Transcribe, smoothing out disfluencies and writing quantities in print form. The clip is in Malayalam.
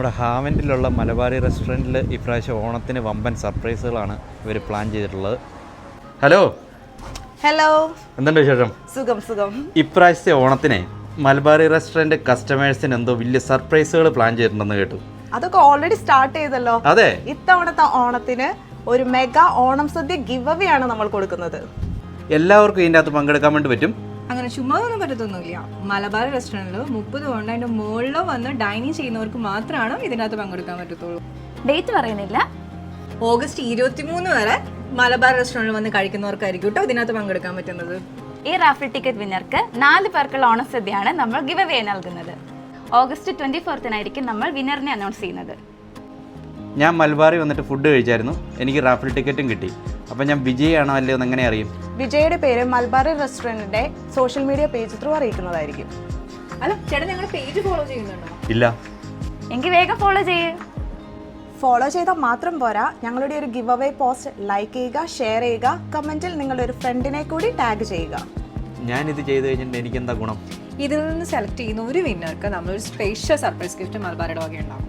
നമ്മുടെ ഹാവൻറ്റിലുള്ള മലബാറി റെസ്റ്റോറൻറ്റിൽ ഇപ്രാവശ്യം ഓണത്തിന് വമ്പൻ സർപ്രൈസുകളാണ് ഇവർ പ്ലാൻ ചെയ്തിട്ടുള്ളത്. ഹലോ ഹലോ, എന്തുണ്ട് വിശേഷം? സുഖം. ഇപ്രാവശ്യത്തെ ഓണത്തിനെ മലബാറി റെസ്റ്റോറൻറ്റ് കസ്റ്റമേഴ്സിന് എന്തോ വലിയ സർപ്രൈസുകൾ പ്ലാൻ ചെയ്തിട്ടുണ്ടെന്ന് കേട്ടു. അതൊക്കെ ഓൾറെഡി സ്റ്റാർട്ട് ചെയ്തല്ലോ. അതെ, ഇത്തവണത്തെ ഓണത്തിന് ഒരു മെഗാ ഓണം സദ്യ ഗിവ് അവേ ആണ് നമ്മൾ കൊടുക്കുന്നത്. എല്ലാവർക്കും ഇതിൻ്റെ അകത്ത് പങ്കെടുക്കാൻ വേണ്ടി പറ്റും. അങ്ങനെ ചുമ്മാ ഒന്നും പറ്റത്തൊന്നുമില്ല. മലബാർ റെസ്റ്റോറൻറ്റിൽ 30 കൊണ്ട് അതിൻ്റെ മുകളിലോ വന്ന് ഡൈനിങ് ചെയ്യുന്നവർക്ക് മാത്രമാണ് ഇതിനകത്ത് പങ്കെടുക്കാൻ പറ്റത്തുള്ളൂ. ഡേറ്റ് പറയുന്നില്ല. ഓഗസ്റ്റ് 23 വരെ മലബാർ റെസ്റ്റോറൻറ്റിൽ വന്ന് കഴിക്കുന്നവർക്കായിരിക്കും കേട്ടോ ഇതിനകത്ത് പങ്കെടുക്കാൻ പറ്റുന്നത്. ഈ റാഫിൾ ടിക്കറ്റ് വിന്നർക്ക് 4 പേർക്കുള്ള ഓണസദ്യയാണ് നമ്മൾ ഗിവ് അവേ നൽകുന്നത്. ഓഗസ്റ്റ് 24 നമ്മൾ വിന്നറിനെ അനൗൺസ് ചെയ്യുന്നത്. ഞാൻ മലബാറി വന്നിട്ട് ഫുഡ് കഴിച്ചായിരുന്നു, എനിക്ക് റാഫിൾ ടിക്കറ്റും കിട്ടി. അപ്പം ഞാൻ വിജയാണോ അല്ലയോ എന്ന് എങ്ങനെ അറിയും? വിജയുടെ പേര് മലബാറി റെസ്റ്റോറൻറ്റിന്റെ സോഷ്യൽ മീഡിയ പേജ് ത്രൂ അറിയിക്കുന്നതായിരിക്കും. അല്ല ചേട്ടൻ ഞങ്ങളുടെ പേജ് ഫോളോ ചെയ്യുന്നുണ്ടോ? ഇല്ല. എങ്കിൽ വേഗം ഫോളോ ചെയ്യേ. ഫോളോ ചെയ്താൽ മാത്രം പോരാ, ഞങ്ങളുടെ ഒരു ഗിവ് അവേ പോസ്റ്റ് ലൈക്ക് ചെയ്യുക, ഷെയർ ചെയ്യുക, കമന്റിൽ നിങ്ങളുടെ ഒരു ഫ്രണ്ടിനെ കൂടി ടാഗ് ചെയ്യുക. ഞാനിത് ചെയ്ത് കഴിഞ്ഞിട്ട് എനിക്ക് എന്താ ഗുണം? ഇതിൽ നിന്ന് സെലക്ട് ചെയ്യുന്ന ഒരു വിന്നർക്ക് നമ്മളൊരു സ്പെഷ്യൽ സർപ്രൈസ് ഗിഫ്റ്റ് മലബാറുടെ വകയുണ്ടാവും.